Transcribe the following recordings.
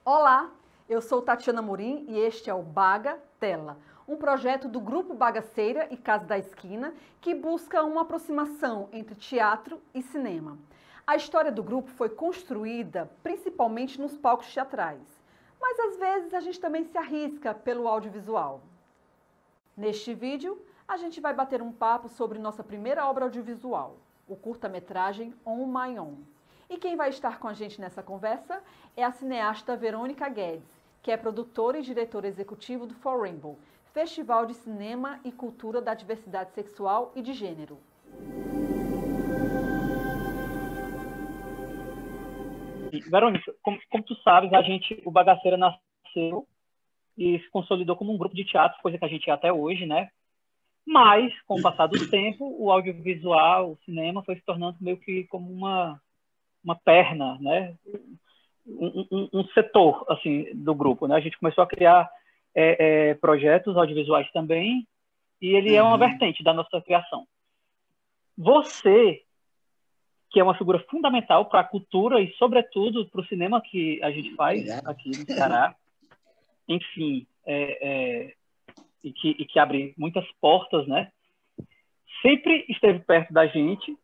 Olá, eu sou Tatiana Morim e este é o Baga Tela, um projeto do Grupo Bagaceira e Casa da Esquina que busca uma aproximação entre teatro e cinema. A história do grupo foi construída principalmente nos palcos teatrais, mas às vezes a gente também se arrisca pelo audiovisual. Neste vídeo, a gente vai bater um papo sobre nossa primeira obra audiovisual, o curta-metragem On My Own. E quem vai estar com a gente nessa conversa é a cineasta Verônica Guedes, que é produtora e diretora executiva do For Rainbow, Festival de Cinema e Cultura da Diversidade Sexual e de Gênero. Verônica, como tu sabes, o Bagaceira nasceu e se consolidou como um grupo de teatro, coisa que a gente é até hoje, né? Mas, com o passar do tempo, o audiovisual, o cinema foi se tornando meio que como uma perna, né? Um setor, assim, do grupo, né? A gente começou a criar projetos audiovisuais também, e ele é uma vertente da nossa criação. Você, que é uma figura fundamental para a cultura e, sobretudo, para o cinema que a gente faz aqui no Ceará, enfim, e que abre muitas portas, né? Sempre esteve perto da gente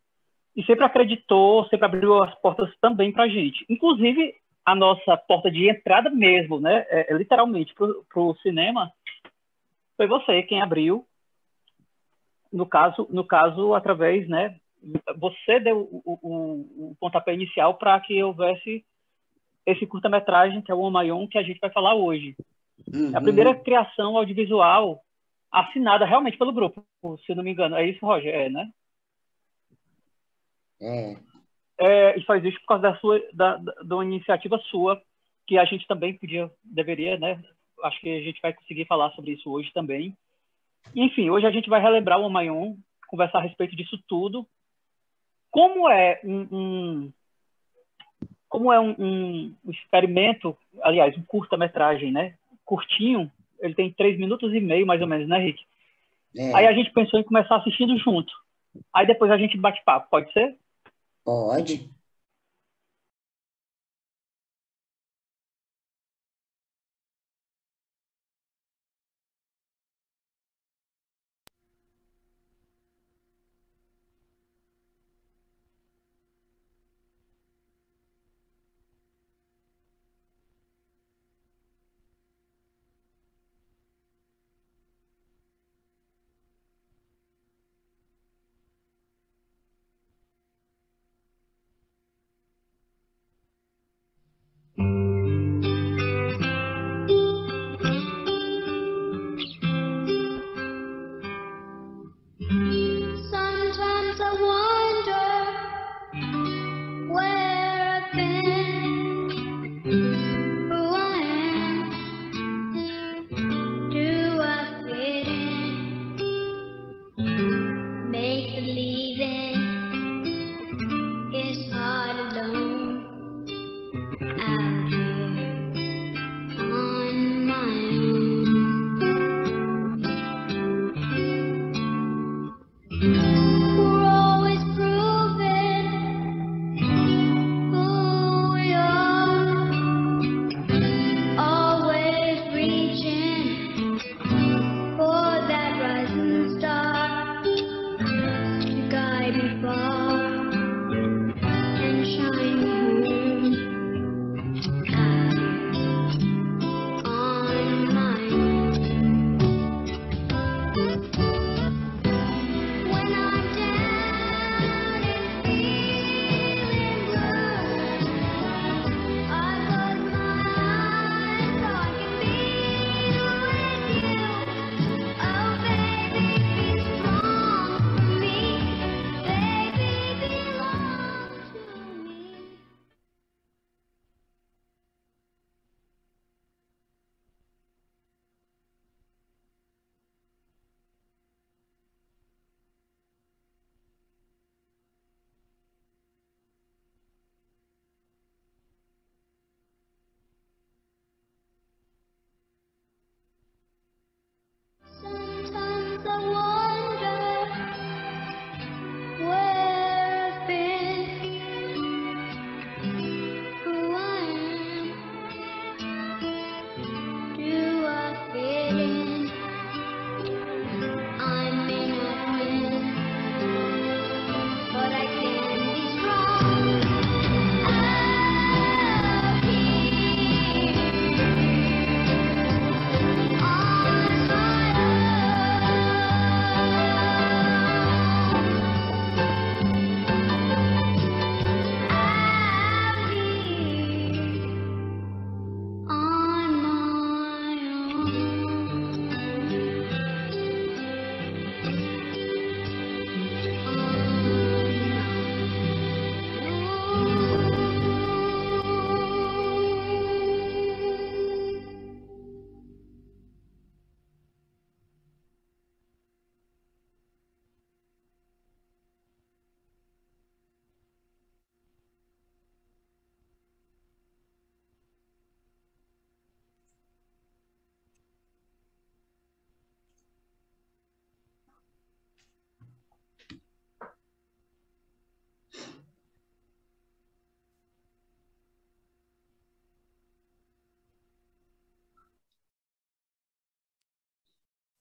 e sempre acreditou, sempre abriu as portas também para a gente. Inclusive, a nossa porta de entrada mesmo, né? Literalmente, para o cinema, foi você quem abriu, no caso através, né? Você deu o pontapé inicial para que houvesse esse curta-metragem, que é o On My Own, que a gente vai falar hoje. É a primeira criação audiovisual assinada realmente pelo grupo, se eu não me engano. É isso, Roger? Né? E faz isso por causa da uma iniciativa sua, que a gente também deveria, né? Acho que a gente vai conseguir falar sobre isso hoje também. Enfim, hoje a gente vai relembrar o On My Own, conversar a respeito disso tudo. Como é um experimento, aliás, um curta-metragem, né? Curtinho, ele tem 3 minutos e meio, mais ou menos, né, Rick? Aí a gente pensou em começar assistindo junto. Aí depois a gente bate papo, pode ser? Pode.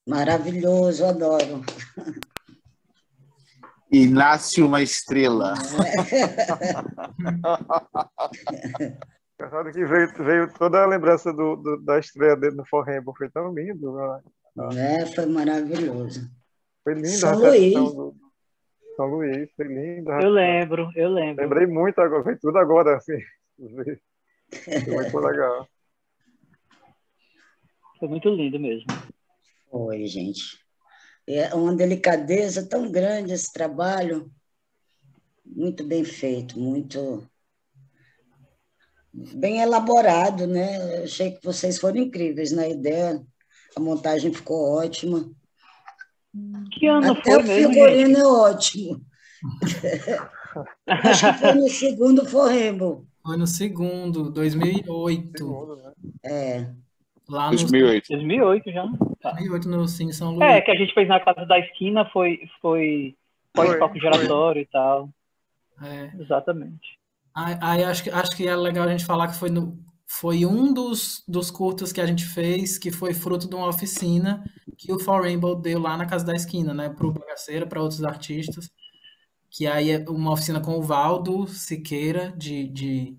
Maravilhoso, adoro. E nasce uma estrela. Engraçado que veio toda a lembrança da estreia dele no For Rainbow, foi tão lindo. Foi maravilhoso. Foi linda a São recepção Luís. do São Luís, foi linda. Eu lembro. Lembrei muito agora, foi tudo agora, assim. Foi muito legal. Foi muito lindo mesmo. Foi, gente. É uma delicadeza tão grande esse trabalho. Muito bem feito, muito bem elaborado, né? Eu achei que vocês foram incríveis na ideia. A montagem ficou ótima. Que ano Até foi o mesmo, figurino gente? é ótimo. Acho que foi no segundo For Rainbow. Foi no segundo, 2008. Segundo, né? Lá no 2008. 2008 já. Tá. 2008 no Cine São Luís. Que a gente fez na Casa da Esquina, foi pós-palco giratório e tal. Exatamente. Aí acho que é legal a gente falar que foi um dos curtas que a gente fez, que foi fruto de uma oficina que o For Rainbow deu lá na Casa da Esquina, né? Para o Bagaceira, para outros artistas. Que aí é uma oficina com o Valdo Siqueira, de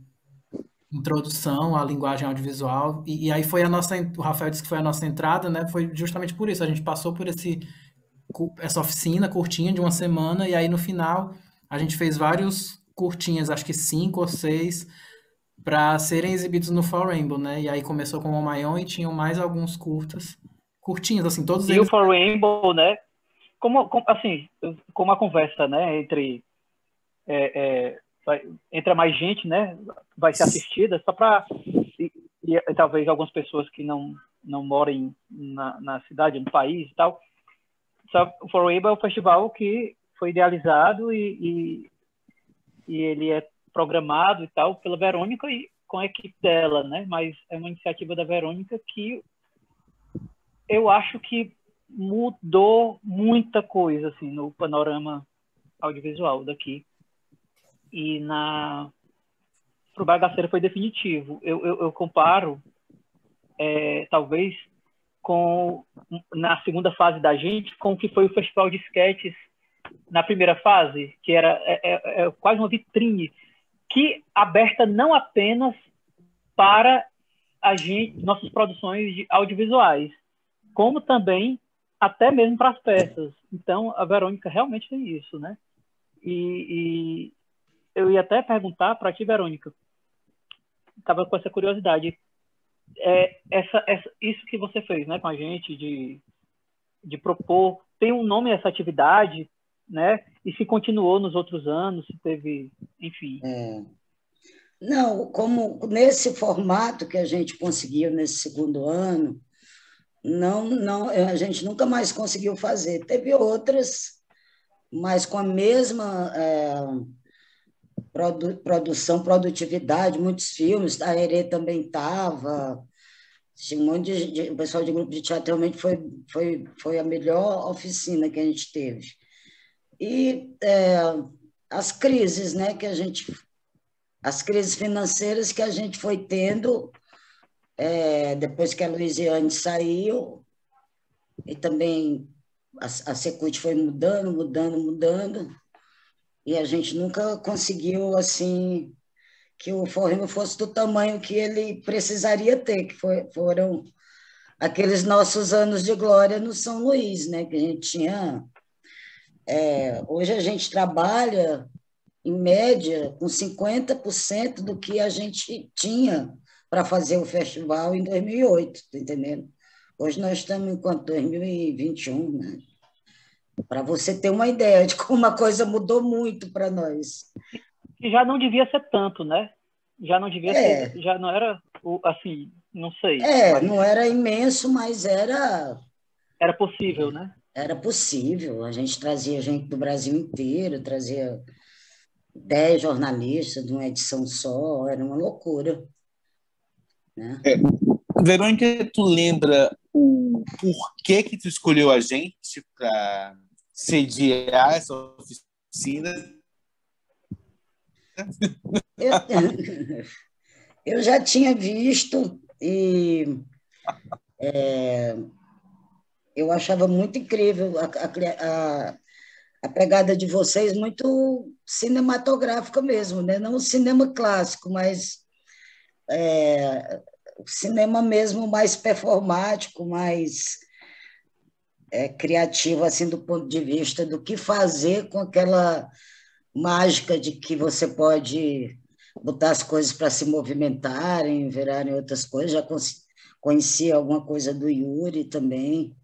introdução à linguagem audiovisual. E aí foi o Rafael disse que foi a nossa entrada, né? Foi justamente por isso. A gente passou por essa oficina curtinha de uma semana, e aí no final a gente fez vários curtinhas, acho que 5 ou 6, para serem exibidos no For Rainbow, né? E aí começou com o Maion e tinham mais alguns curtinhos, assim, todos E eles... o For Rainbow, né? Como a conversa, né? Entre mais gente, né? Vai ser assistida, só para e talvez algumas pessoas que não morem na cidade, no país e tal. O For Rainbow é um festival que foi idealizado e ele é programado e tal pela Verônica e com a equipe dela, né? Mas é uma iniciativa da Verônica que eu acho que mudou muita coisa assim no panorama audiovisual daqui. E pro Bagaceira foi definitivo. Eu comparo talvez na segunda fase da gente com o que foi o Festival de Sketches na primeira fase, que era quase uma vitrine que aberta não apenas para nossas produções audiovisuais, como também até mesmo para as peças. Então, a Verônica realmente tem isso, né? E eu ia até perguntar para ti, Verônica, estava com essa curiosidade, isso que você fez, né, com a gente, de propor, tem um nome essa atividade, né? E se continuou nos outros anos, se teve, enfim. Não, como nesse formato que a gente conseguiu nesse segundo ano, não, a gente nunca mais conseguiu fazer. Teve outras, mas com a mesma produtividade, muitos filmes, a Herê também estava, tinha um monte o pessoal de grupo de teatro realmente foi a melhor oficina que a gente teve. E as crises, né, as crises financeiras que a gente foi tendo depois que a Luiziane saiu, e também a Secult foi mudando, e a gente nunca conseguiu assim que o For Rainbow fosse do tamanho que ele precisaria ter, que foram aqueles nossos anos de glória no São Luís, né, que a gente tinha. Hoje a gente trabalha, em média, com 50% do que a gente tinha para fazer o festival em 2008, tá entendendo? Hoje nós estamos em quanto? 2021, né? Para você ter uma ideia de como a coisa mudou muito para nós. E já não devia ser tanto, né? Já não devia ser, já não era assim, não sei. Mas... não era imenso, mas era possível, né? Era possível. A gente trazia gente do Brasil inteiro, trazia 10 jornalistas de uma edição só, era uma loucura. Né? Verônica, tu lembra o porquê que tu escolheu a gente para sediar essa oficina? Eu já tinha visto e eu achava muito incrível a pegada de vocês, muito cinematográfica mesmo, né? Não o cinema clássico, mas o cinema mesmo mais performático, mais criativo, assim, do ponto de vista do que fazer com aquela mágica de que você pode botar as coisas para se movimentarem, virarem outras coisas. Já conhecia alguma coisa do Yuri também.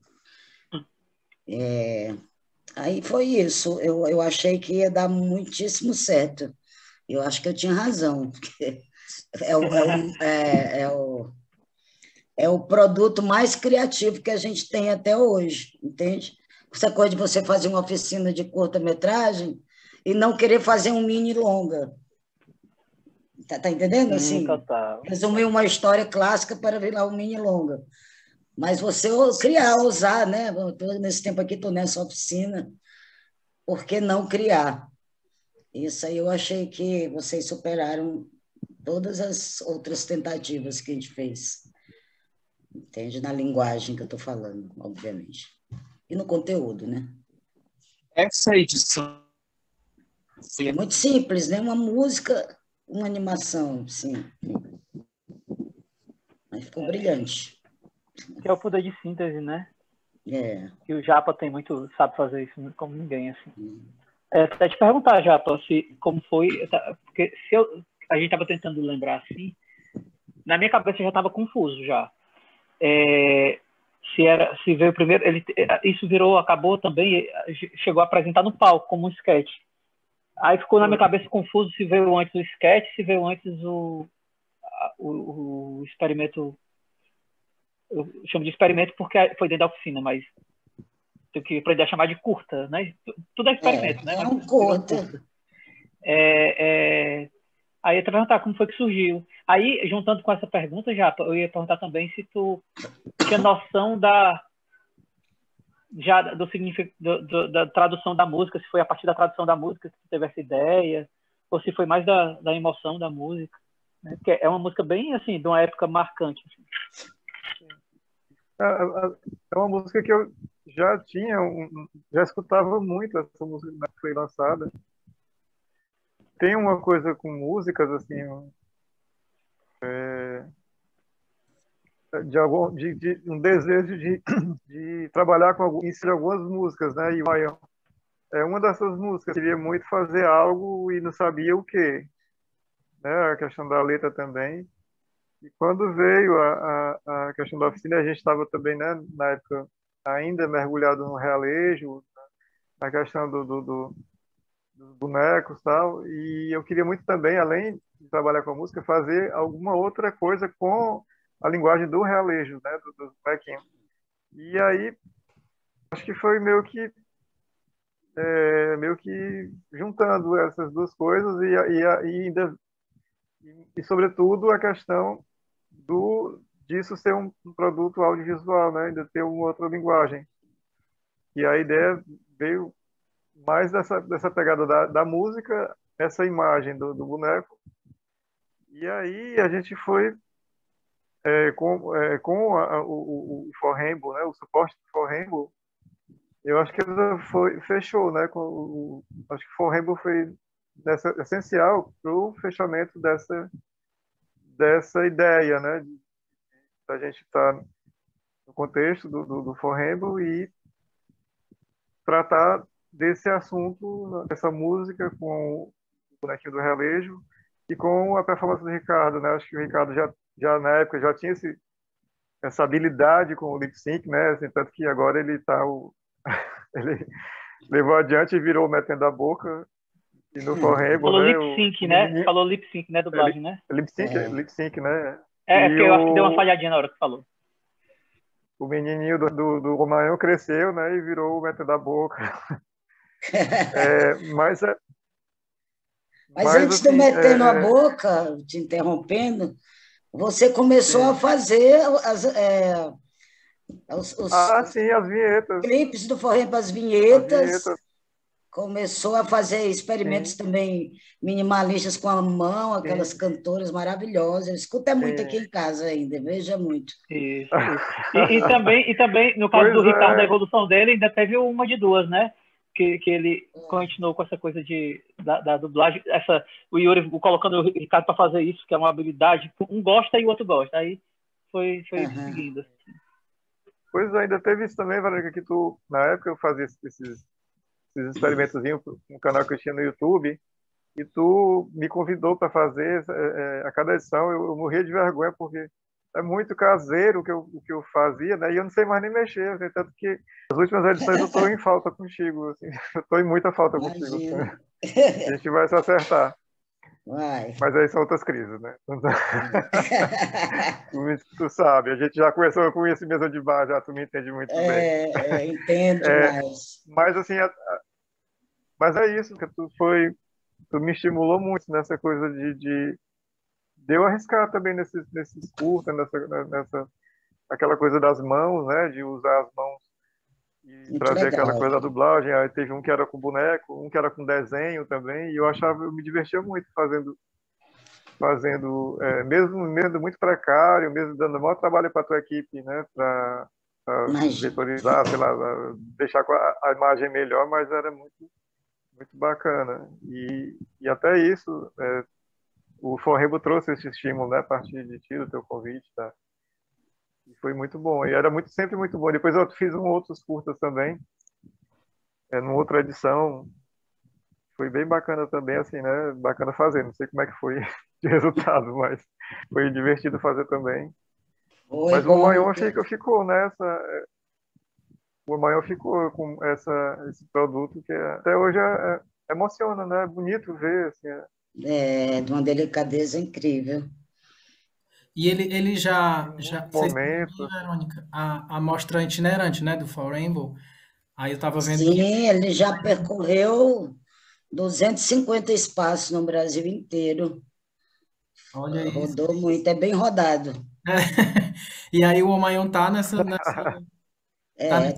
Aí foi isso. Eu achei que ia dar muitíssimo certo. Eu acho que eu tinha razão, porque é o produto mais criativo que a gente tem até hoje, entende? Essa coisa de você fazer uma oficina de curta-metragem e não querer fazer um mini-longa. Tá entendendo? Assim, Total. resumir uma história clássica para virar um mini-longa. Mas você criar, usar, né? Nesse tempo aqui estou nessa oficina, por que não criar? Isso aí eu achei que vocês superaram todas as outras tentativas que a gente fez. Entende? Na linguagem que eu estou falando, obviamente. E no conteúdo, né? Essa edição É muito simples, né? Uma música, uma animação, sim. Mas ficou brilhante. Que é o poder de síntese, né? Que o Japa tem muito, sabe fazer isso como ninguém, assim. Até te perguntar, Japa, como foi, porque a gente estava tentando lembrar assim, na minha cabeça já estava confuso já. Se veio primeiro, isso acabou também, chegou a apresentar no palco como um sketch. Aí ficou na minha cabeça confuso se veio antes o sketch, se veio antes o experimento. Eu chamo de experimento porque foi dentro da oficina, mas tenho que aprender a chamar de curta, né? Tudo é experimento, né? É um curta. Aí eu ia te perguntar como foi que surgiu. Aí, juntando com essa pergunta, já, eu ia perguntar também se tu tinha noção do significado da tradução da música, se foi a partir da tradução da música que tu teve essa ideia, ou se foi mais da emoção da música, né? Porque é uma música bem, assim, de uma época marcante. Assim. É uma música que eu já já escutava muito essa música que foi lançada. Tem uma coisa com músicas, assim, de um desejo de trabalhar em si algumas músicas, né? E uma dessas músicas. Queria muito fazer algo e não sabia o quê, né? A questão da letra também. E quando veio a questão da oficina, a gente estava também, né, na época, ainda mergulhado no realejo, na questão dos bonecos e tal, e eu queria muito também, além de trabalhar com a música, fazer alguma outra coisa com a linguagem do realejo, né, dos bonequinhos. E aí, acho que foi meio que juntando essas duas coisas e sobretudo, a questão disso ser um produto audiovisual, né? Ainda ter uma outra linguagem. E a ideia veio mais dessa pegada da música, essa imagem do boneco. E aí a gente foi com o For Rainbow, né? O suporte do For Rainbow. Eu acho que fechou, né? Acho que o For Rainbow foi essencial para o fechamento dessa ideia, né? A gente estar no contexto do For Rainbow e tratar desse assunto, dessa música com o bonequinho do realejo e com a performance do Ricardo, né? Acho que o Ricardo já na época já tinha essa habilidade com o lip sync, né? Assim, tanto que agora ele ele levou adiante e virou metendo a boca. E no For Rainbow, falou né? Lip sync, né? Falou lip sync, né? Dublagem, né? Lip sync, né? Porque eu acho que deu uma falhadinha na hora que tu falou. O menininho do Romaão cresceu, né? E virou o metendo a boca. Mas antes assim, de metendo a boca, te interrompendo, você começou a fazer sim, as vinhetas. Clipes do For Rainbow, as vinhetas. Começou a fazer experimentos Sim, também minimalistas com a mão, aquelas sim, cantoras maravilhosas. Eu escuto muito aqui sim. em casa ainda, veja muito. Isso, isso. E também, no caso Pois do Ricardo, a é, evolução dele ainda teve uma de duas, né? Que ele continuou com essa coisa da dublagem. O Yuri colocando o Ricardo para fazer isso, que é uma habilidade. Um gosta e o outro gosta. Aí foi Aham. seguindo. pois é, ainda teve isso também, Valerica, que tu, na época eu fazia esses experimentozinhos no canal que eu tinha no YouTube, e tu me convidou para fazer a cada edição. Eu morria de vergonha, porque é muito caseiro o que eu fazia, né? E eu não sei mais nem mexer, assim, tanto que as últimas edições eu estou em falta contigo, assim, eu estou em muita falta contigo. Assim, Imagina. a gente vai se acertar, Vai. mas aí são outras crises, né? Tu sabe, a gente já conversou com esse mesa de bar, já tu me entende muito bem. Entendo É, demais. mas assim, mas é isso, que tu me estimulou muito nessa coisa de eu arriscar também nesses curtas, aquela coisa das mãos, né? De usar as mãos e Muito trazer aquela legal. coisa da dublagem. Aí teve um que era com boneco, um que era com desenho também, e eu me divertia muito fazendo mesmo muito precário, mesmo dando maior trabalho para a tua equipe, né? Para Imagina. vetorizar, sei lá, deixar com a imagem melhor, mas era muito bacana. E até isso, o Forrebo trouxe esse estímulo, né, a partir de ti, do teu convite, tá? E foi muito bom. E era sempre muito bom. Depois eu fiz outros curtas também, numa outra edição. Foi bem bacana também, assim, né? Bacana fazer. Não sei como é que foi de resultado, mas foi divertido fazer também. Foi Mas o bom. Maranhão ficou nessa. O Maranhão ficou com esse produto que até hoje emociona, né? É bonito ver, assim. De uma delicadeza incrível. E ele Tem já muitos vocês estão vendo momentos. aí, Verônica, a mostra itinerante, né, do For Rainbow. Aí eu tava vendo que Sim, ele já percorreu 250 espaços no Brasil inteiro. olha isso. Rodou muito, é bem rodado. E aí o Omayon tá tá nesse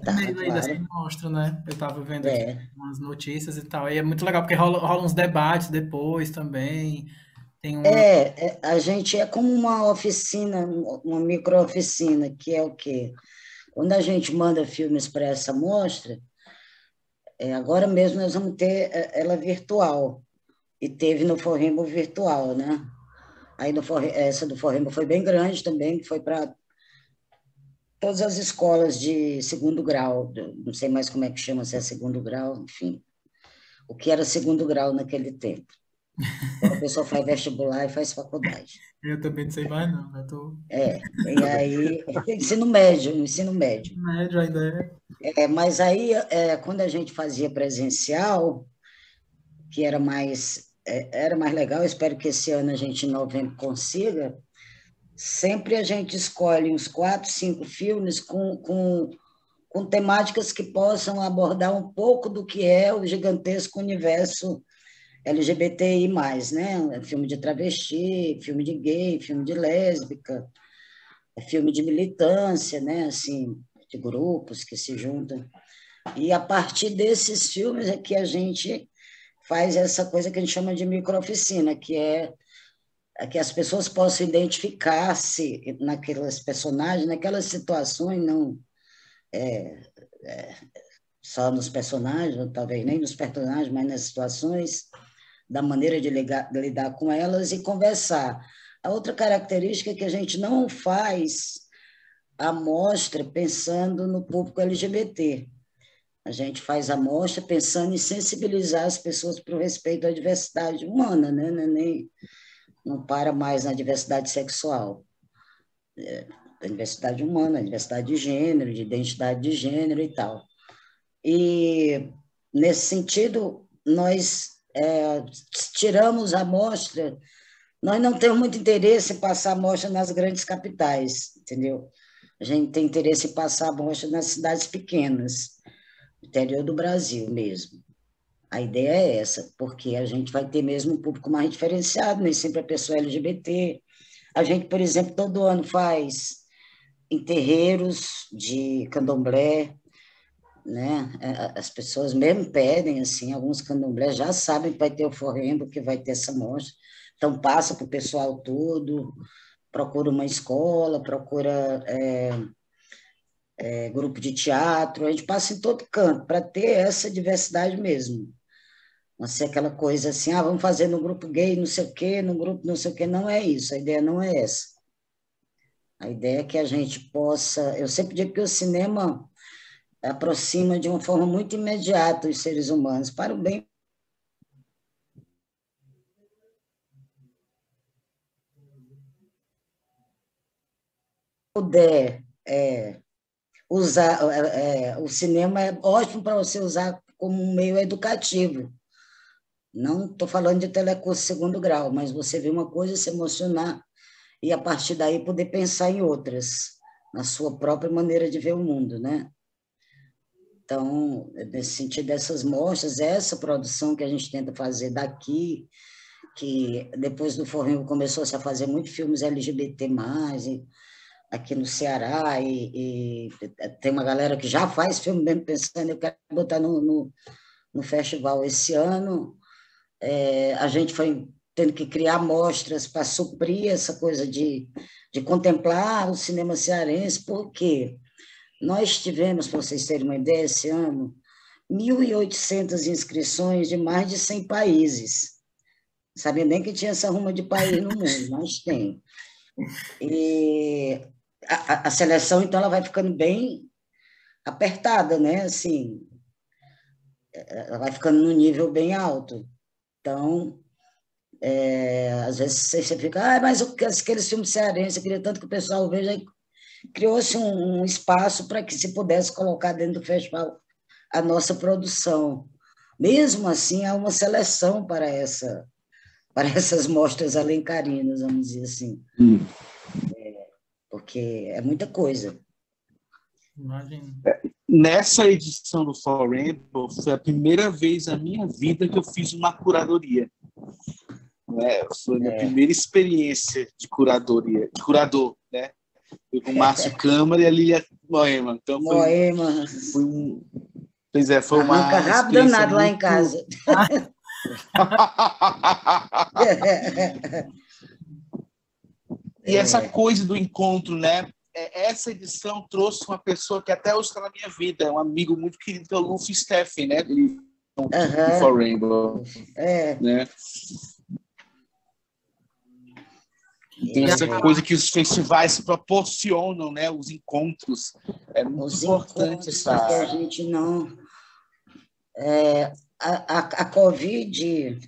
Tá, meio aí dessa claro. mostra, né? Eu tava vendo aqui É, umas notícias e tal. E é muito legal porque rola uns debates depois também. Tem uma. a gente é como uma oficina, uma micro-oficina, que é o quê? Quando a gente manda filmes para essa mostra, agora mesmo nós vamos ter ela virtual, e teve no Forrembo virtual, né? Aí essa do Forrembo foi bem grande também, foi para todas as escolas de segundo grau, não sei mais como é que chama, se é segundo grau, enfim, o que era segundo grau naquele tempo. Agora a pessoa faz vestibular e faz faculdade. Eu também não sei mais, não. Eu tô E aí, ensino médio, ensino médio. médio ainda. Mas aí, quando a gente fazia presencial, que era mais legal, espero que esse ano a gente, em novembro, consiga, sempre a gente escolhe uns 4, 5 filmes com temáticas que possam abordar um pouco do que é o gigantesco universo LGBTI+, né? Filme de travesti, filme de gay, filme de lésbica, filme de militância, né? Assim, de grupos que se juntam. E a partir desses filmes é que a gente faz essa coisa que a gente chama de microoficina, que é que as pessoas possam identificar-se naquelas personagens, naquelas situações, não só nos personagens, ou talvez nem nos personagens, mas nas situações, da maneira de lidar com elas e conversar. A outra característica é que a gente não faz a mostra pensando no público LGBT. A gente faz a mostra pensando em sensibilizar as pessoas para o respeito à diversidade humana, né? Não para mais na diversidade sexual, a diversidade humana, a diversidade de gênero, de identidade de gênero e tal. E, nesse sentido, nós tiramos a mostra, nós não temos muito interesse em passar a mostra nas grandes capitais, entendeu? A gente tem interesse em passar a mostra nas cidades pequenas, interior do Brasil mesmo. A ideia é essa, porque a gente vai ter mesmo um público mais diferenciado, nem sempre a pessoa LGBT. A gente, por exemplo, todo ano faz em terreiros de candomblé, né? As pessoas mesmo pedem, assim, alguns candomblés já sabem que vai ter o forrembo, que vai ter essa mostra, então passa para o pessoal todo, procura uma escola, procura grupo de teatro, a gente passa em todo canto para ter essa diversidade mesmo. Não ser aquela coisa assim, vamos fazer no grupo gay, não sei o quê, no grupo não sei o quê, não é isso, a ideia não é essa. A ideia é que a gente possa... Eu sempre digo que o cinema aproxima de uma forma muito imediata os seres humanos, para o bem. Puder usar... o cinema é ótimo para você usar como um meio educativo. Não estou falando de telecurso segundo grau, mas você vê uma coisa, se emocionar e, a partir daí, poder pensar em outras, na sua própria maneira de ver o mundo, né? Então, nesse sentido dessas mostras, essa produção que a gente tenta fazer daqui, que depois do Forrinho começou-se a fazer muitos filmes LGBT+, aqui no Ceará, e tem uma galera que já faz filme mesmo pensando, eu quero botar no festival esse ano. A gente foi tendo que criar mostras para suprir essa coisa de contemplar o cinema cearense, porque nós tivemos, para vocês terem uma ideia, esse ano, 1.800 inscrições de mais de 100 países. Não sabia nem que tinha essa ruma de país no mundo, mas tem. E a seleção, então, ela vai ficando bem apertada, né? Assim, ela vai ficando num nível bem alto. Então, às vezes você fica, mas aqueles filmes cearenses, eu queria tanto que o pessoal veja. Criou-se um espaço para que se pudesse colocar dentro do festival a nossa produção. Mesmo assim, há uma seleção para essas mostras alencarinas, vamos dizer assim. Porque é muita coisa. Imagina. Nessa edição do For Rainbow, foi a primeira vez na minha vida que eu fiz uma curadoria. Foi a minha primeira experiência de curadoria, de curador, né? Foi com o Márcio Câmara e a Lilia Moema. Então Moema. Foi uma arranca rápido danado lá em casa. E essa coisa do encontro, né? Essa edição trouxe uma pessoa que até hoje está na minha vida, é um amigo muito querido, que é o Luffy Steffen, né? Do For Rainbow. Né? Tem essa coisa que os festivais proporcionam, né? Os encontros. É muito importante essa... que a gente não... a Covid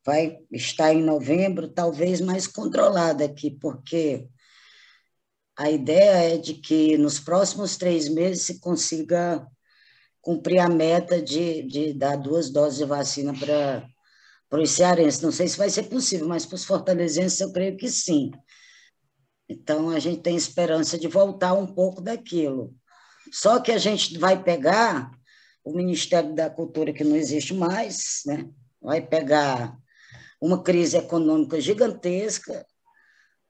vai estar em novembro, talvez mais controlada aqui, porque a ideia é de que nos próximos 3 meses se consiga cumprir a meta de dar 2 doses de vacina para os cearenses. Não sei se vai ser possível, mas para os fortalezenses eu creio que sim. Então, a gente tem esperança de voltar um pouco daquilo. Só que a gente vai pegar o Ministério da Cultura, que não existe mais, né? Vai pegar uma crise econômica gigantesca,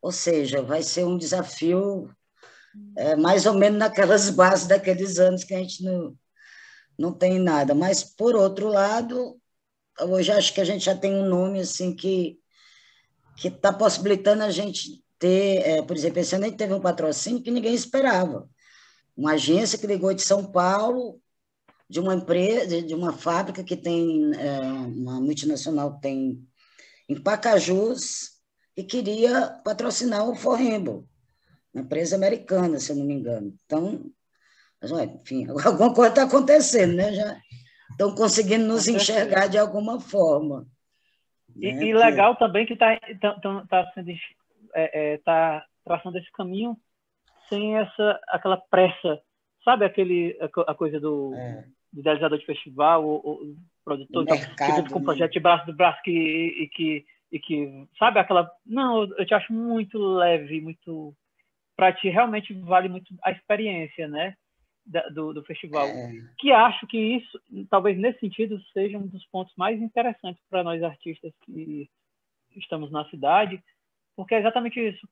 ou seja, vai ser um desafio mais ou menos naquelas bases daqueles anos que a gente não tem nada. Mas, por outro lado, hoje acho que a gente já tem um nome assim que está possibilitando a gente ter, por exemplo, esse ano a gente teve um patrocínio que ninguém esperava. Uma agência que ligou de São Paulo, de uma empresa, de uma fábrica que tem, uma multinacional que tem em Pacajus, e queria patrocinar o For Rainbow, uma empresa americana, se eu não me engano. Então, enfim, alguma coisa está acontecendo, né? Já estão conseguindo nos enxergar de alguma forma. E legal também que está traçando esse caminho sem aquela pressa, sabe a coisa do idealizador de festival, o produtor que fica com o projeto de braço do braço que sabe aquela... Não, eu te acho muito leve, muito... Para ti realmente vale muito a experiência, né? Do festival. Que acho que isso, talvez nesse sentido, seja um dos pontos mais interessantes para nós artistas que estamos na cidade, porque é exatamente isso.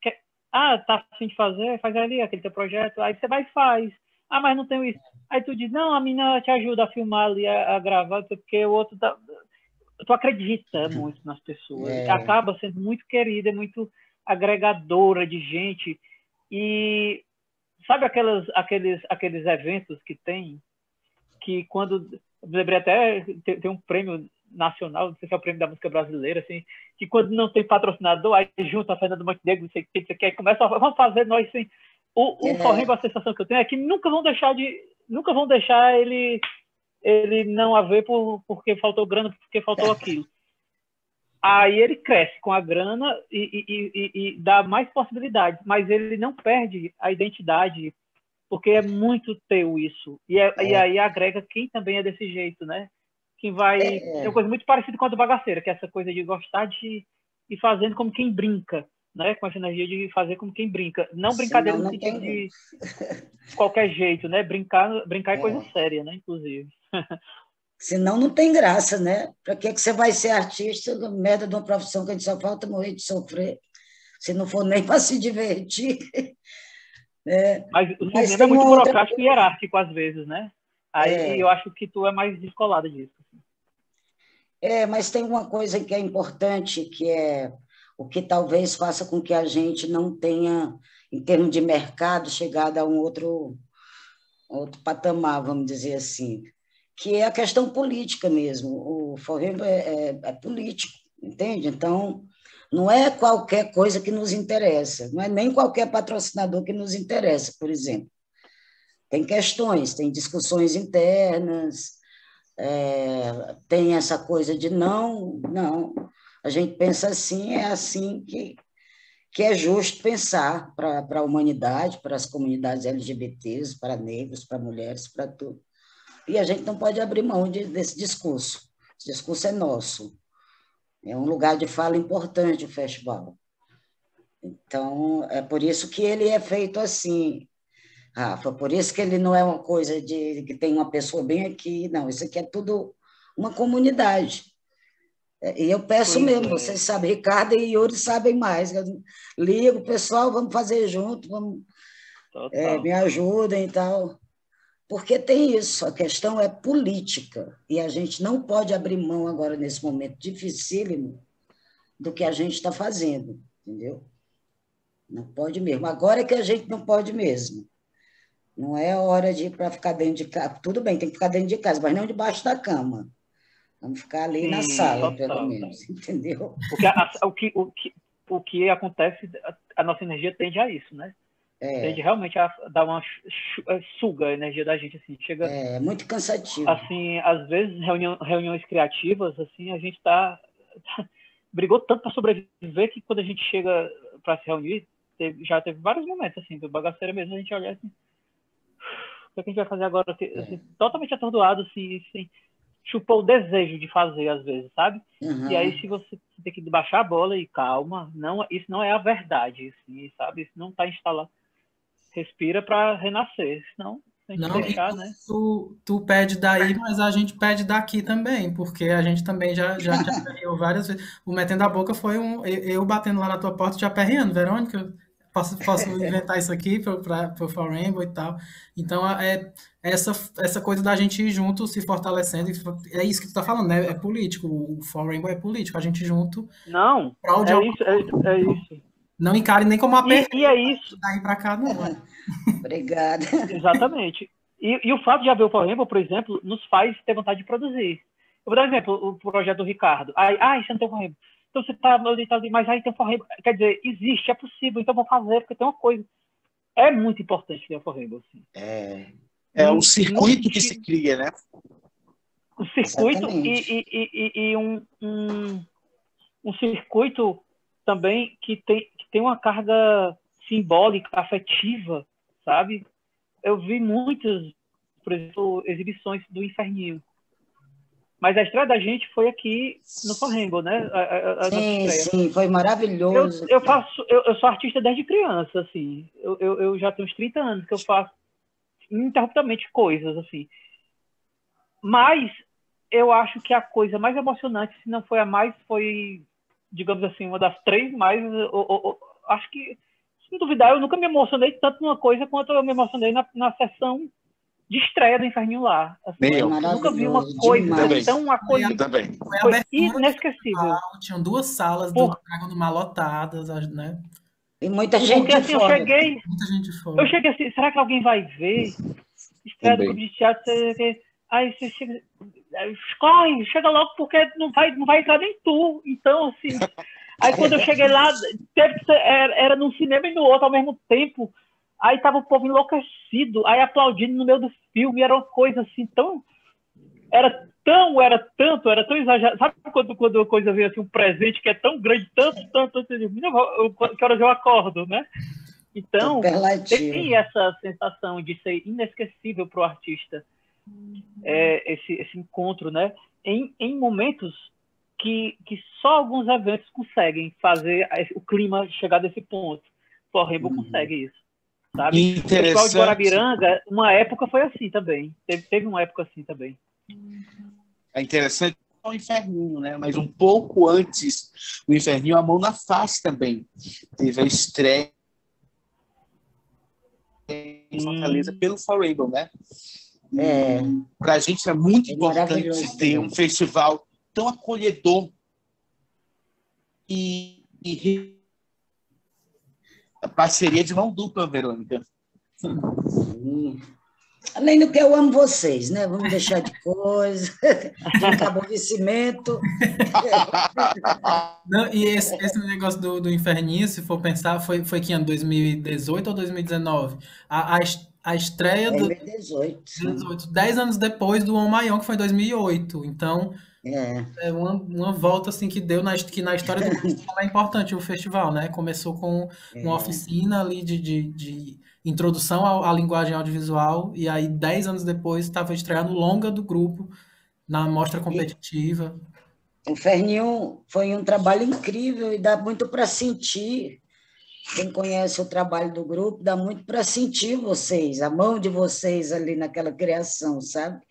Tá a fim de fazer, faz ali aquele teu projeto, aí você vai e faz. Ah, mas não tenho isso. Aí tu diz, não, a mina te ajuda a filmar ali, a gravar, porque o outro tá... Tu acredita muito nas pessoas. Acaba sendo muito querida, muito agregadora de gente. E sabe aqueles eventos que tem, que quando... Eu lembrei até, tem um prêmio nacional, não sei se é o prêmio da música brasileira, assim, que quando não tem patrocinador, aí junta a Fernanda Montenegro, não sei o que, aí começa a... Vamos fazer nós, assim... O Forrembo, a sensação que eu tenho é que nunca vão deixar ele não haver porque faltou grana, porque faltou aquilo. Aí ele cresce com a grana e dá mais possibilidades, mas ele não perde a identidade, porque é muito teu isso. E aí agrega quem também é desse jeito, né? Quem vai... É uma coisa muito parecida com a do Bagaceira, que é essa coisa de gostar de ir fazendo como quem brinca, né? Com essa energia de fazer como quem brinca. Não brincadeira no sentido de qualquer jeito, né? Brincar é coisa séria, né? Inclusive. Senão não tem graça, né? Para que você vai ser artista, merda de uma profissão que a gente só falta morrer de sofrer, se não for nem para se divertir. Mas o cinema é muito burocrático e hierárquico às vezes, né? Aí eu acho que tu é mais descolada disso. Mas tem uma coisa que é importante, que é o que talvez faça com que a gente não tenha, em termos de mercado, chegado a um outro patamar, vamos dizer assim, que é a questão política mesmo. O Forrembo é político, entende? Então, não é qualquer coisa que nos interessa, não é nem qualquer patrocinador que nos interessa, por exemplo. Tem questões, tem discussões internas, tem essa coisa de não, a gente pensa assim, é assim que é justo pensar para a humanidade, para as comunidades LGBTs, para negros, para mulheres, para tudo. E a gente não pode abrir mão desse discurso. Esse discurso é nosso. É um lugar de fala importante o festival. Então, é por isso que ele é feito assim, Rafa, por isso que ele não é uma coisa de que tem uma pessoa bem aqui, não, isso aqui é tudo uma comunidade. E eu peço mesmo, vocês sabem, Ricardo e Yuri sabem mais, eu ligo, pessoal, vamos fazer junto, vamos, me ajudem e tal, porque tem isso, a questão é política, e a gente não pode abrir mão agora, nesse momento dificílimo, do que a gente está fazendo, entendeu? Não pode mesmo, agora é que a gente não pode mesmo. Não é hora de ir para ficar dentro de casa. Tudo bem, tem que ficar dentro de casa, mas não debaixo da cama. Vamos ficar ali na sala, pelo menos, entendeu? Porque o que acontece, a nossa energia tende a isso, né? Tende realmente a dar uma suga a energia da gente, assim, chega... É muito cansativo. Assim, às vezes, reuniões criativas, assim, a gente brigou tanto para sobreviver que quando a gente chega para se reunir, já teve vários momentos, assim, do Bagaceira mesmo, a gente olha assim, o que a gente vai fazer agora? Assim, totalmente atordoado, assim, chupou o desejo de fazer, às vezes, sabe? Uhum. E aí, se você tem que baixar a bola e calma, isso não é a verdade, assim, sabe? Isso não está instalado. Respira para renascer, senão a gente Não, deixar, né? Tu pede daí, mas a gente pede daqui também, porque a gente também já aperreou várias vezes. O Metendo a Boca foi eu batendo lá na tua porta te aperreando, Verônica, posso inventar isso aqui para o Forrembo e tal. Então, essa coisa da gente ir junto, se fortalecendo, é isso que tu tá falando, né? É político, o Forrembo é político, a gente junto... Não, é isso. Não encare nem como uma e é isso. Daí para cá, não. Obrigada. Exatamente. E o fato de haver o Forrembo, por exemplo, nos faz ter vontade de produzir. Eu vou dar um exemplo, o projeto do Ricardo. Isso não tem Forrembo. Então você tá ali, mas aí tem Forrembo. Quer dizer, existe, é possível, então vou fazer, porque tem uma coisa. É muito importante ter o Forrembo. Assim. É um circuito que se cria, né? Um circuito e um circuito também que tem uma carga simbólica, afetiva, sabe? Eu vi muitas, por exemplo, exibições do Inferninho. Mas a estreia da gente foi aqui no Forrembo, né? Sim, foi maravilhoso. Eu sou artista desde criança, assim. Eu já tenho uns 30 anos que eu faço ininterruptamente coisas, assim. Mas eu acho que a coisa mais emocionante, se não foi a mais, foi, digamos assim, uma das 3 mais... acho que, se não duvidar, eu nunca me emocionei tanto numa coisa quanto eu me emocionei na sessão de estreia do Inferninho lá. Assim, Nem eu. eu nunca vi uma Maravilhoso, coisa demais. tão Eu acolhida. também. Foi a Foi abertura do inesquecível. festival, tinham 2 salas do Por, Dragon do Mar lotadas, né? E muita gente porque de assim, eu fora. cheguei Muita gente fora. assim, será que alguém vai ver? Estreia do Também. grupo de teatro, aí você chega, corre, chega logo porque não vai entrar nem tu. Então, assim, aí quando eu cheguei lá, teve que ser, era num cinema e no outro ao mesmo tempo. Aí tava o povo enlouquecido, aí aplaudindo no meio do filme, era uma coisa assim tão... Era tão exagerado. Sabe quando a coisa vem assim, um presente que é tão grande, tanto, que horas eu acordo, né? Então, Superlativo. tem essa sensação de ser inesquecível para o artista, esse encontro, né? Em momentos que só alguns eventos conseguem fazer o clima chegar desse ponto. O Rainbow consegue isso, sabe? O Festival de Guarabiranga, uma época foi assim também. Teve uma época assim também. É interessante o Inferninho, né? Mas um pouco antes do Inferninho, A Mão na Face também. Teve a estreia em Fortaleza pelo For Rainbow, né? Para a gente é muito importante ter um festival tão acolhedor e a parceria de mão dupla, Verônica. Além do que eu amo vocês, né? Vamos deixar de coisa, de aborrecimento. Não, e esse negócio do Inferninho, se for pensar, foi que ano? 2018 ou 2019? A estreia do 2018. 10 anos depois do On My Own, que foi em 2008. Então, é uma volta assim que deu que na história do festival é importante o festival, né? Começou com uma oficina ali de introdução à linguagem audiovisual, e aí 10 anos depois estava estreando o longa do grupo na mostra competitiva. O Inferninho foi um trabalho incrível e dá muito para sentir. Quem conhece o trabalho do grupo, dá muito para sentir vocês, a mão de vocês ali naquela criação, sabe?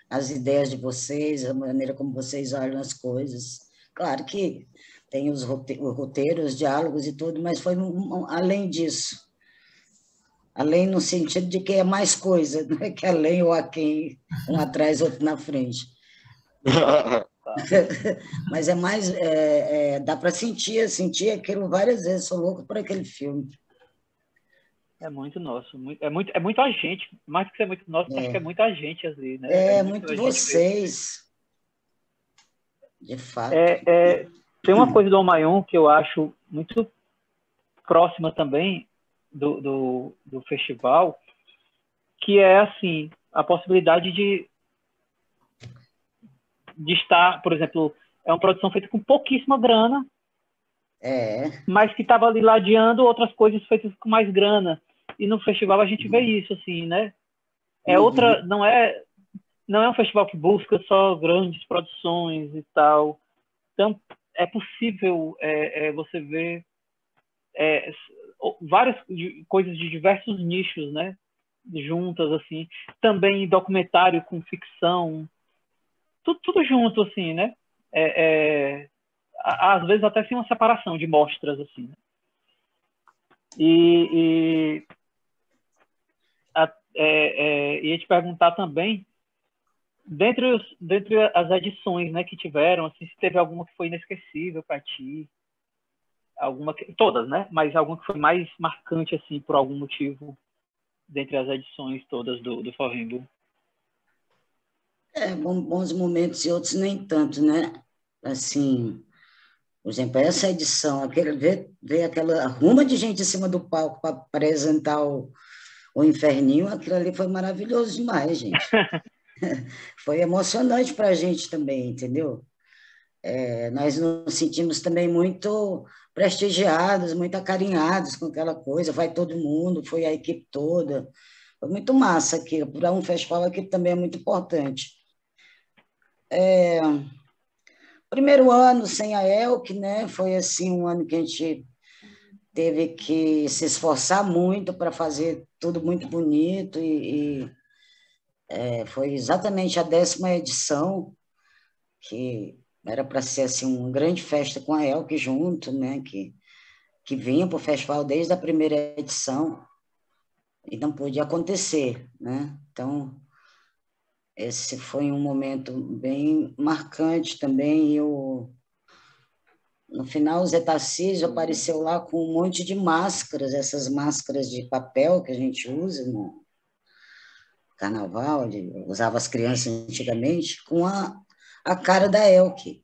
As ideias de vocês, a maneira como vocês olham as coisas. Claro que tem os roteiros, os diálogos e tudo, mas foi além disso. Além no sentido de que é mais coisa, não é que além ou aquém, um atrás, outro na frente. Mas é mais... dá para sentir aquilo várias vezes, sou louco por aquele filme. É muito nosso, é muito a gente, mais do que ser muito nosso, acho que é muita gente ali, né? É muito vocês, de fato. Tem uma coisa do On My Own que eu acho muito próxima também do festival, que é assim, a possibilidade de estar, por exemplo, é uma produção feita com pouquíssima grana, mas que estava ali ladeando outras coisas feitas com mais grana. E no festival a gente vê isso, assim, né? Não é um festival que busca só grandes produções e tal. Então, é possível você ver várias coisas de diversos nichos, né? Juntas, assim. Também documentário com ficção. Tudo junto, assim, né? Às vezes até sem uma separação de mostras, assim. Né? E ia te perguntar também, dentre as edições, né, que tiveram, assim, se teve alguma que foi inesquecível para ti, todas, né? Mas alguma que foi mais marcante, assim, por algum motivo, dentre as edições todas do For Rainbow. Bons momentos e outros nem tanto, né? Assim, por exemplo, essa edição, ver aquela ruma de gente em cima do palco para apresentar o Inferninho, aquilo ali foi maravilhoso demais, gente. Foi emocionante para a gente também, entendeu? Nós nos sentimos também muito prestigiados, muito acarinhados com aquela coisa, vai todo mundo, foi a equipe toda. Foi muito massa aqui, para um festival aqui também é muito importante. Primeiro ano sem a Elke, né? Foi assim um ano que a gente teve que se esforçar muito para fazer tudo muito bonito e foi exatamente a 10ª edição, que era para ser assim uma grande festa com a Elke junto, né? Que vinha para o festival desde a primeira edição e não podia acontecer, né? Então esse foi um momento bem marcante também. No final, o Zé Tarcísio apareceu lá com um monte de máscaras, essas máscaras de papel que a gente usa no carnaval, usava as crianças antigamente, com a cara da Elke.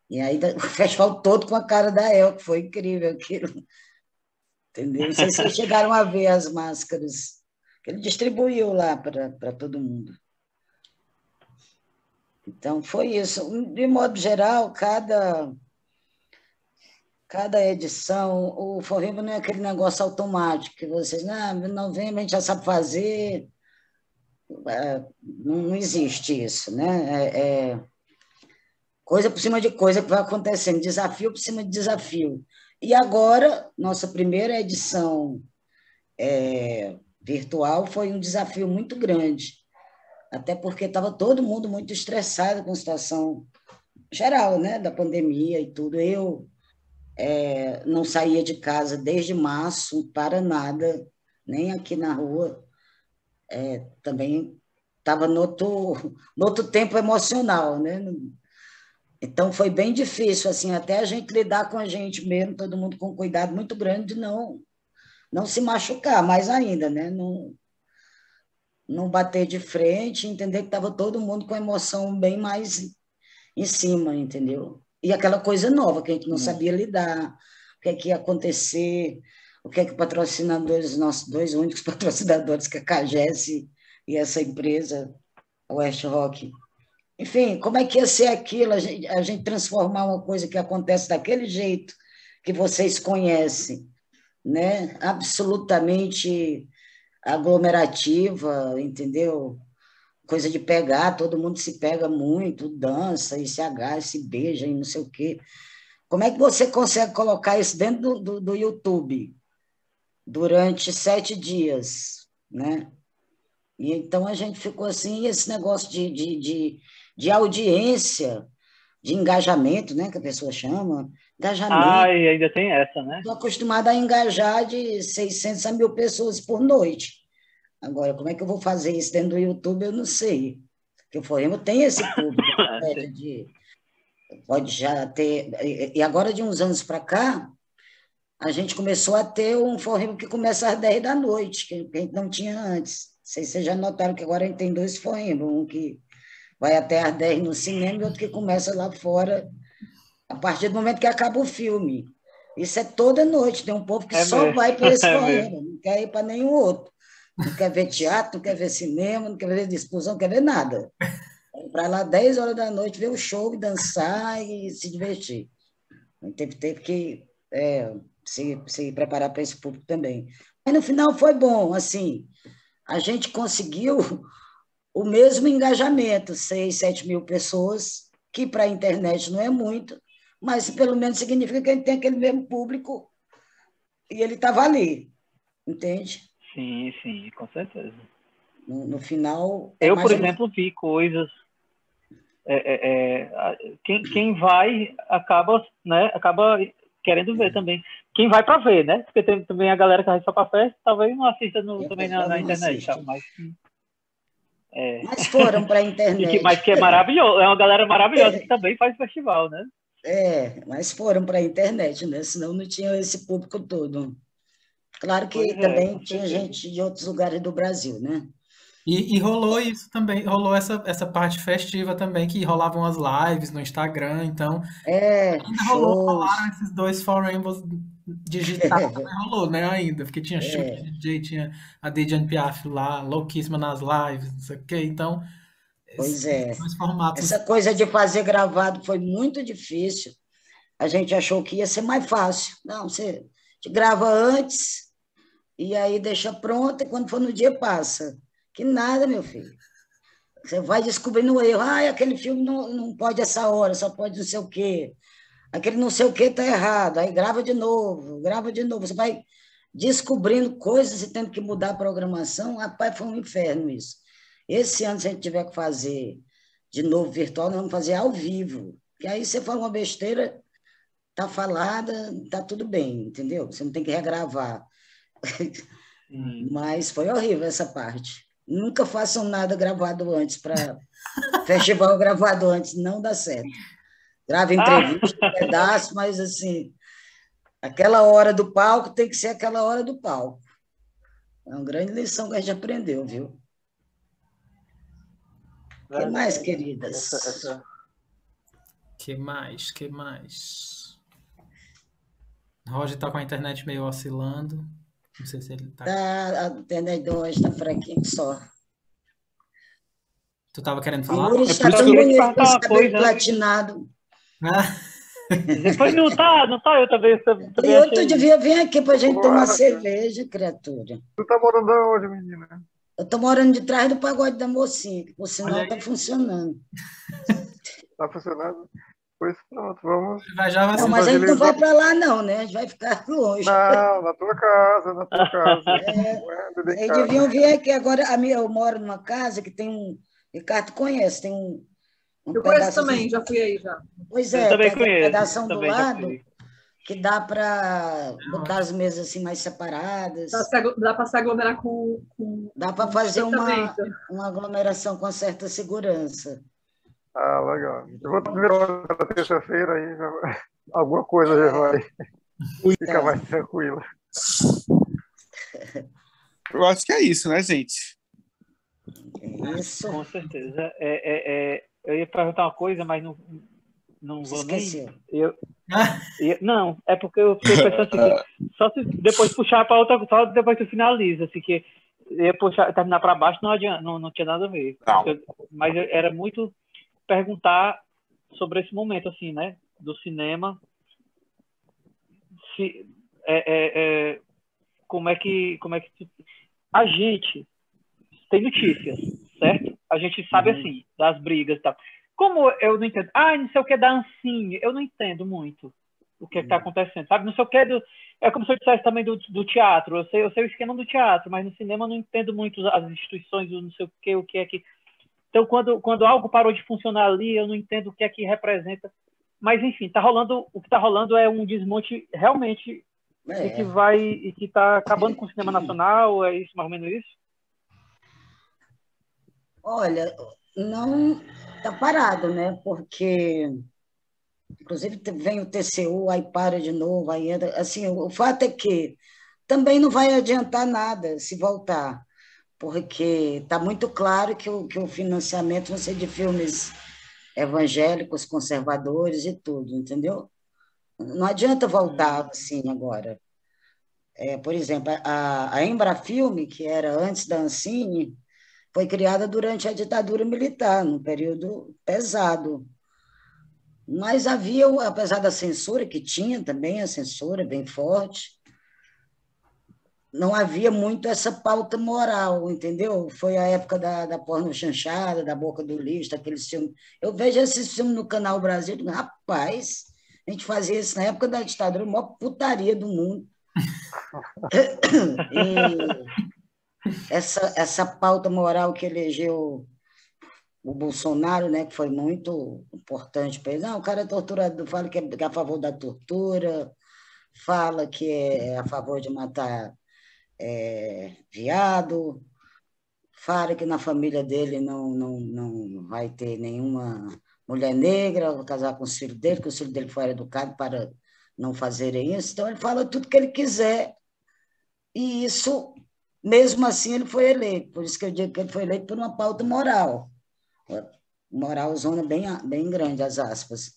E aí o festival todo com a cara da Elke, foi incrível aquilo. Entendeu? Não sei se vocês chegaram a ver as máscaras que ele distribuiu lá para todo mundo. Então, foi isso. De modo geral, cada edição, o Forriba não é aquele negócio automático que vocês, em novembro a gente já sabe fazer, não existe isso, né? Coisa por cima de coisa que vai acontecendo, desafio por cima de desafio. E agora, nossa primeira edição virtual foi um desafio muito grande, até porque estava todo mundo muito estressado com a situação geral, né, da pandemia e tudo. Eu não saía de casa desde março para nada, nem aqui na rua. Também estava no outro tempo emocional, né? Então foi bem difícil, assim, até a gente lidar com a gente mesmo, todo mundo com cuidado muito grande de não se machucar mais ainda, né? Não bater de frente, entender que estava todo mundo com a emoção bem mais em cima, entendeu? E aquela coisa nova que a gente não sabia lidar, o que é que ia acontecer, o que é que patrocinadores, nossos dois únicos patrocinadores, que é a Cagés e essa empresa, a West Rock, enfim, como é que ia ser aquilo, a gente transformar uma coisa que acontece daquele jeito que vocês conhecem, né? Absolutamente aglomerativa, entendeu? Coisa de pegar, todo mundo se pega muito, dança e se agarra, se beija e não sei o quê. Como é que você consegue colocar isso dentro do YouTube durante 7 dias, né? E então a gente ficou assim, esse negócio de audiência, de engajamento, né, que a pessoa chama, engajamento. E ainda tem essa, né? Estou acostumada a engajar de 600 a 1.000 pessoas por noite. Agora, como é que eu vou fazer isso dentro do YouTube, eu não sei. Porque o Forremo tem esse público, pode já ter... E agora, de uns anos para cá, a gente começou a ter um Forremo que começa às 10 da noite, que a gente não tinha antes. Não sei se vocês já notaram que agora a gente tem 2 Forremos, um que vai até às 10 no cinema e outro que começa lá fora, a partir do momento que acaba o filme. Isso é toda noite, tem um povo que só vai para esse Forremo, não quer ir para nenhum outro. Não quer ver teatro, não quer ver cinema, não quer ver discussão, não quer ver nada. Para lá 10 horas da noite ver o show e dançar e se divertir. Teve que se preparar para esse público também. Mas no final foi bom, assim, a gente conseguiu o mesmo engajamento, 6, 7 mil pessoas, que para a internet não é muito, mas pelo menos significa que a gente tem aquele mesmo público e ele estava ali, entende? Sim, com certeza. No final... Eu, por exemplo, vi coisas... quem vai acaba querendo ver também. Quem vai para ver, né? Porque tem também a galera que vai só para festa, talvez não assista também na internet. Tá? Mas foram para a internet. Mas que é maravilhoso. É uma galera maravilhosa que também faz festival, né? Mas foram para a internet, né? Senão não tinha esse público todo. Claro que também tinha gente de outros lugares do Brasil, né? E rolou isso também, rolou essa parte festiva também, que rolavam as lives no Instagram, então ainda rolaram esses 2 For Rainbows digitais, também rolou, né, ainda, porque tinha show de DJ, tinha a Dejanne Piaf lá, louquíssima nas lives, não sei o quê, então... Pois dois formatos... Essa coisa de fazer gravado foi muito difícil, a gente achou que ia ser mais fácil, não, você grava antes, e aí deixa pronto, e quando for no dia passa. Que nada, meu filho. Você vai descobrindo o erro. Aquele filme não pode essa hora, só pode não sei o quê. Aquele não sei o quê está errado. Aí grava de novo, grava de novo. Você vai descobrindo coisas e tendo que mudar a programação. Rapaz, foi um inferno isso. Esse ano, se a gente tiver que fazer de novo virtual, nós vamos fazer ao vivo. Que aí você fala uma besteira, está falada, está tudo bem, entendeu? Você não tem que regravar. Mas foi horrível essa parte. Nunca façam nada gravado antes, para festival gravado antes, não dá certo. Grava entrevista, pedaço, mas assim, aquela hora do palco tem que ser aquela hora do palco. É uma grande lição que a gente aprendeu, viu? O que mais, queridas? Que mais? Que mais? Roger tá com a internet meio oscilando. Não sei se ele tá. A internet de hoje está fraquinho só. Tu tava querendo O falar? Yuri está tão bonito com esse cabelo platinado. Depois não tá, eu também E eu, tu devia vir aqui para a gente tomar cerveja, criatura. Tu tá morando onde, menina? Eu estou morando de trás do pagode da mocinha, que por sinal está funcionando. Tá funcionando? Pois pronto, vamos. Não, mas a gente não vai para lá, não, né? A gente vai ficar longe. Não, na tua casa, na tua casa. Eles deviam vir aqui. Agora, eu moro numa casa que tem um. Ricardo conhece, tem um. Eu conheço também, já fui aí já. Pois é, eu também tem conheço, uma pedação do lado que dá para botar as mesas assim mais separadas. Dá para se aglomerar com dá para fazer uma aglomeração com certa segurança. Ah, legal. Eu vou primeiro na terça-feira aí, alguma coisa já vai ficar mais tranquila. Eu acho que é isso, né, gente? Isso. Com certeza. Eu ia perguntar uma coisa, mas não vou Esqueceu. nem. Não, é porque eu fiquei pensando assim, só se depois puxar para outra, só depois que finaliza, assim, que ia puxar, terminar para baixo não adianta, não tinha nada a ver. Mas era muito perguntar sobre esse momento, assim, né, do cinema. Como é que a gente tem notícias, certo? A gente sabe, assim, das brigas e tal. Como eu não entendo, não sei o que da Ancine, eu não entendo muito o que está acontecendo, sabe? Não sei o que é como se eu dissesse também do teatro, eu sei o esquema do teatro, mas no cinema eu não entendo muito as instituições, não sei o que é que... Então, quando algo parou de funcionar ali, eu não entendo o que é que representa. Mas, enfim, o que está rolando é um desmonte realmente e que está acabando com o cinema nacional, é isso, mais ou menos isso? Olha, não está parado, né? Porque, inclusive, vem o TCU, aí para de novo, aí entra. Assim, o fato é que também não vai adiantar nada se voltar, porque está muito claro que o financiamento vai ser de filmes evangélicos, conservadores e tudo, entendeu? Não adianta voltar assim agora. Por exemplo, a Embrafilme, que era antes da Ancine, foi criada durante a ditadura militar, num período pesado. Mas havia, apesar da censura, que tinha também a censura bem forte, não havia muito essa pauta moral, entendeu? Foi a época da porno chanchada, da Boca do Lixo, aqueles filmes. Eu vejo esses filmes no Canal Brasil, e digo, rapaz, a gente fazia isso na época da ditadura, a maior putaria do mundo. E essa pauta moral que elegeu o Bolsonaro, né, que foi muito importante para ele. Não, o cara é torturador, fala que é a favor da tortura, fala que é a favor de matar viado, fala que na família dele não vai ter nenhuma mulher negra, vai casar com os filhos dele, que os filhos dele foram educados para não fazerem isso. Então, ele fala tudo que ele quiser. E isso, mesmo assim, ele foi eleito. Por isso que eu digo que ele foi eleito por uma pauta moral. Moralzona bem grande, as aspas.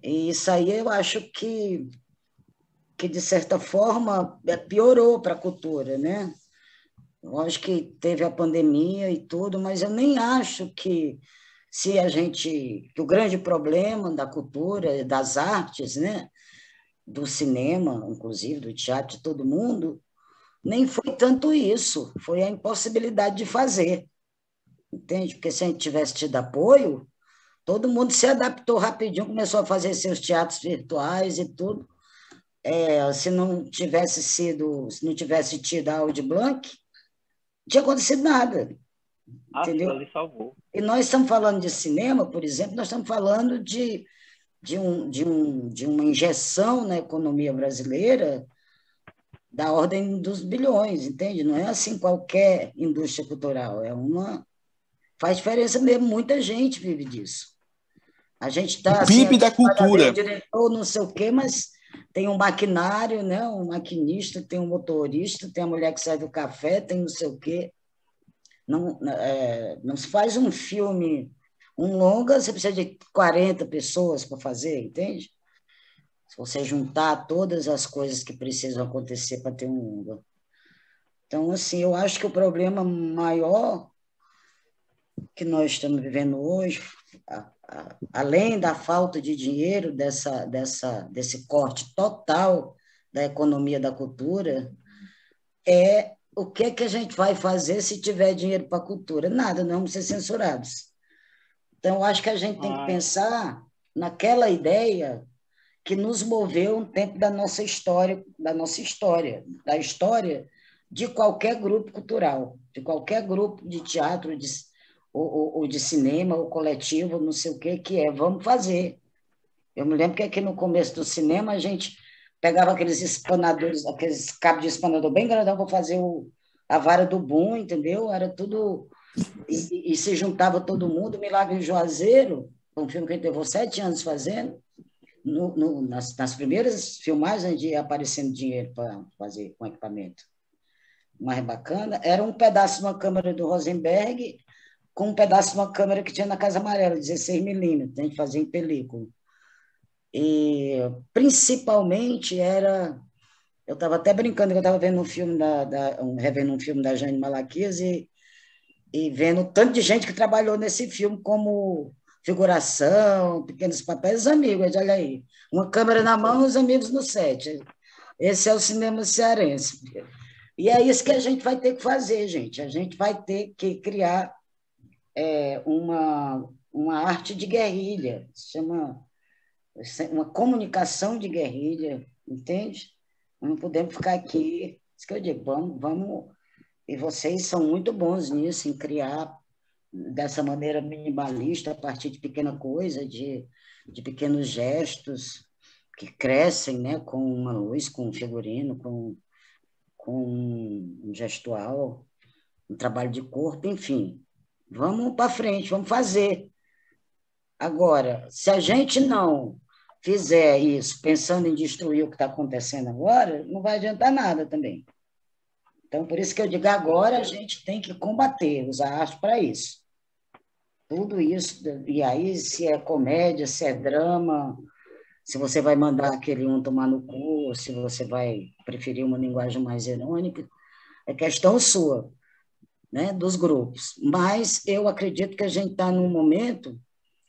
E isso aí eu acho que de certa forma, piorou para a cultura, né? Eu acho que teve a pandemia e tudo, mas eu nem acho que que o grande problema da cultura, das artes, né? Do cinema, inclusive, do teatro, de todo mundo, nem foi tanto isso, foi a impossibilidade de fazer, entende? Porque se a gente tivesse tido apoio, todo mundo se adaptou rapidinho, começou a fazer seus teatros virtuais e tudo. Se não tivesse tido a Aldir Blanc, não tinha acontecido nada. Entendeu? Ele salvou. E nós estamos falando de cinema, por exemplo, nós estamos falando de uma injeção na economia brasileira da ordem dos bilhões, entende? Não é assim qualquer indústria cultural, faz diferença mesmo, muita gente vive disso. A gente está assim, PIB da cultura. Diretor, não sei o quê, mas tem um maquinário, né? Um maquinista, tem um motorista, tem a mulher que sai do café, tem não sei o quê. Não se faz um filme, um longa, você precisa de 40 pessoas para fazer, entende? Se você juntar todas as coisas que precisam acontecer para ter um longa. Então, assim, eu acho que o problema maior que nós estamos vivendo hoje, além da falta de dinheiro, desse corte total da economia da cultura, é o que é que a gente vai fazer se tiver dinheiro para a cultura? Nada, não vamos ser censurados. Então, eu acho que a gente tem que pensar naquela ideia que nos moveu um tempo da história de qualquer grupo cultural, de qualquer grupo de teatro, ou de cinema, ou coletivo, não sei o que é, vamos fazer. Eu me lembro que aqui no começo do cinema a gente pegava aqueles espanadores, aqueles cabos de espanador bem grandão para fazer a vara do boom, entendeu? Era tudo... E se juntava todo mundo. Milagre em Juazeiro, um filme que a gente levou 7 anos fazendo, nas primeiras filmagens a gente ia aparecendo dinheiro para fazer com equipamento mais bacana, era um pedaço de uma câmera do Rosenberg com um pedaço de uma câmera que tinha na Casa Amarela, 16mm, a gente fazia em película. E, principalmente, eu estava até brincando, que eu estava vendo revendo um filme da Jane Malaquias e vendo tanto de gente que trabalhou nesse filme como figuração, pequenos papéis, os amigos, olha aí, uma câmera na mão e os amigos no set. Esse é o cinema cearense. E é isso que a gente vai ter que fazer, gente. A gente vai ter que criar uma arte de guerrilha, se chama uma comunicação de guerrilha, entende? Não podemos ficar aqui, isso que eu digo, vamos, e vocês são muito bons nisso, em criar dessa maneira minimalista, a partir de pequena coisa, de pequenos gestos que crescem, né, com uma luz, com um figurino, com um gestual, um trabalho de corpo, enfim. Vamos para frente, vamos fazer. Agora, se a gente não fizer isso pensando em destruir o que está acontecendo agora, não vai adiantar nada também. Então, por isso que eu digo, agora a gente tem que combater, usar a arte para isso. Tudo isso, e aí se é comédia, se é drama, se você vai mandar aquele um tomar no cu, se você vai preferir uma linguagem mais irônica, é questão sua, né, dos grupos. Mas eu acredito que a gente está num momento,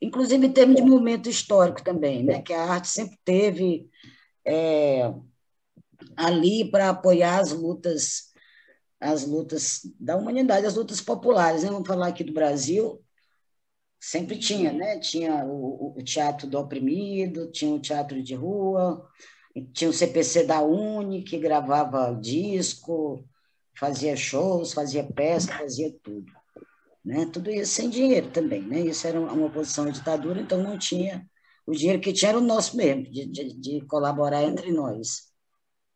inclusive em termos de momento histórico também, né, que a arte sempre teve ali para apoiar as lutas da humanidade, as lutas populares, né? Vamos falar aqui do Brasil, sempre tinha, né? Tinha o teatro do oprimido, tinha o teatro de rua, tinha o CPC da Uni, que gravava disco, fazia shows, fazia peça, fazia tudo, né? Tudo isso sem dinheiro também, né? Isso era uma oposição à ditadura, então não tinha... O dinheiro que tinha era o nosso mesmo, de colaborar entre nós.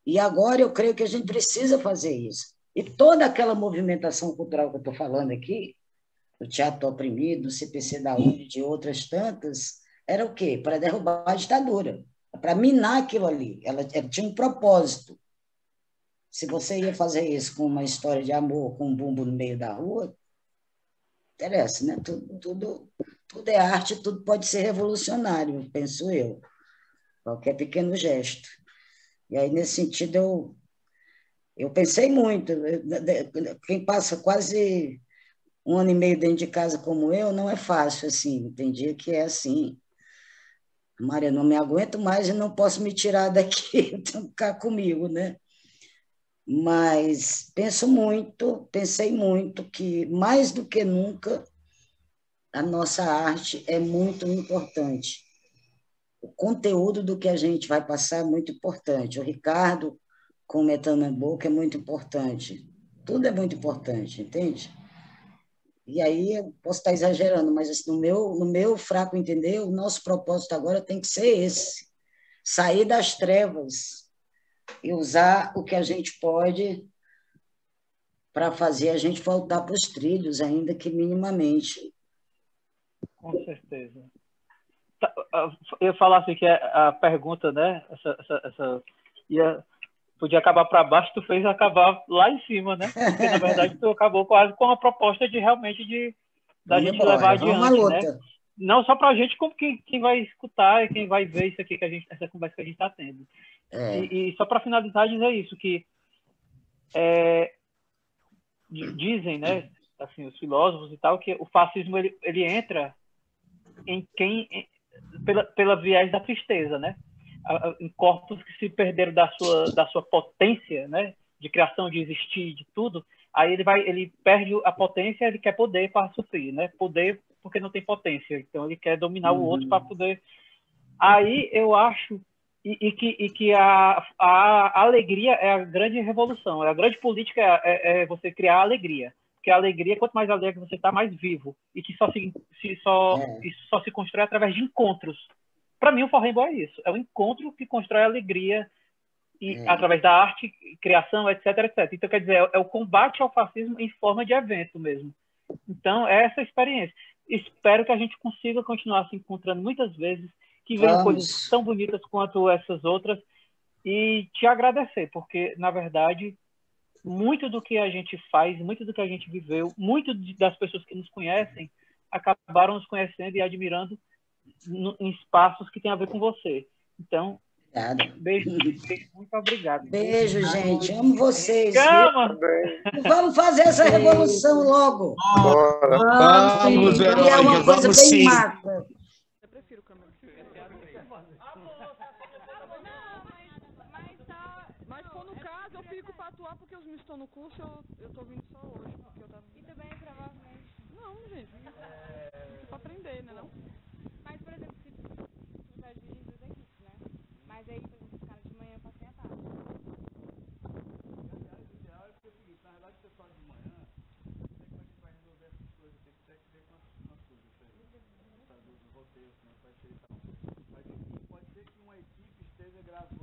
E agora eu creio que a gente precisa fazer isso. E toda aquela movimentação cultural que eu estou falando aqui, do Teatro Oprimido, do CPC da Uni, de outras tantas, era o quê? Para derrubar a ditadura, para minar aquilo ali. Ela tinha um propósito. Se você ia fazer isso com uma história de amor, com um bumbo no meio da rua, interessa, né? Tudo é arte, tudo pode ser revolucionário, penso eu. Qualquer pequeno gesto. E aí, nesse sentido, eu pensei muito. Quem passa quase 1 ano e meio dentro de casa como eu, não é fácil, assim. Tem dia que é assim. Maria, não me aguento mais e não posso me tirar daqui, então ficar comigo, né? Mas pensei muito que, mais do que nunca, a nossa arte é muito importante. O conteúdo do que a gente vai passar é muito importante. O Ricardo, com o Metano na Boca, é muito importante. Tudo é muito importante, entende? E aí, eu posso estar exagerando, mas assim, no meu fraco entender, o nosso propósito agora tem que ser esse. Sair das trevas, e usar o que a gente pode para fazer a gente voltar para os trilhos, ainda que minimamente. Com certeza. Eu ia falar assim que a pergunta, né? Podia acabar para baixo, tu fez acabar lá em cima, né? Porque, na verdade, tu acabou quase com a proposta de realmente da Vamos gente embora, levar vamos à adiante, né? luta. Não só para a gente, como quem vai escutar e quem vai ver isso aqui, essa conversa que a gente está tendo. E só para finalizar, dizer isso, que dizem, né, assim, os filósofos e tal, que o fascismo ele entra pela viés da tristeza, né? Em corpos que se perderam da sua potência, né, de criação, de existir, de tudo. Aí ele perde a potência, ele quer poder para suprir, né? Poder porque não tem potência, então ele quer dominar o outro para poder. Aí eu acho que a alegria é a grande revolução, a grande política é você criar alegria. Porque a alegria, quanto mais alegre você está, mais vivo. E que isso só se constrói através de encontros. Para mim, o Forrembo é isso. É um encontro que constrói alegria através da arte, criação, etc, etc. Então, quer dizer, é o combate ao fascismo em forma de evento mesmo. Então, é essa experiência. Espero que a gente consiga continuar se encontrando muitas vezes, que venham coisas tão bonitas quanto essas outras, e te agradecer, porque, na verdade, muito do que a gente faz, muito do que a gente viveu, muito das pessoas que nos conhecem acabaram nos conhecendo e admirando em espaços que tem a ver com você. Então, beijo, muito obrigado. Beijo, gente. Amo vocês. Vamos fazer essa revolução logo. Bora. Vamos, É uma coisa vamos bem sim. macra. Eu prefiro câmera. Mas for no caso, eu fico pra atuar porque os meninos estão no curso, eu tô vindo só hoje. Porque eu tava... E também, provavelmente. Não, gente. Fico pra aprender, né não? Mas, por exemplo, se tu vai dividir duas equipes, né? Mas aí, por exemplo, os caras de manhã passem à tarde. O ideal é porque é o seguinte, na verdade, o pessoal de manhã, não sei como a gente vai resolver essas coisas, tem que ver com as coisas, dos roteiros, como é que vai ser e tal. Mas enfim, pode ser que uma equipe esteja gravando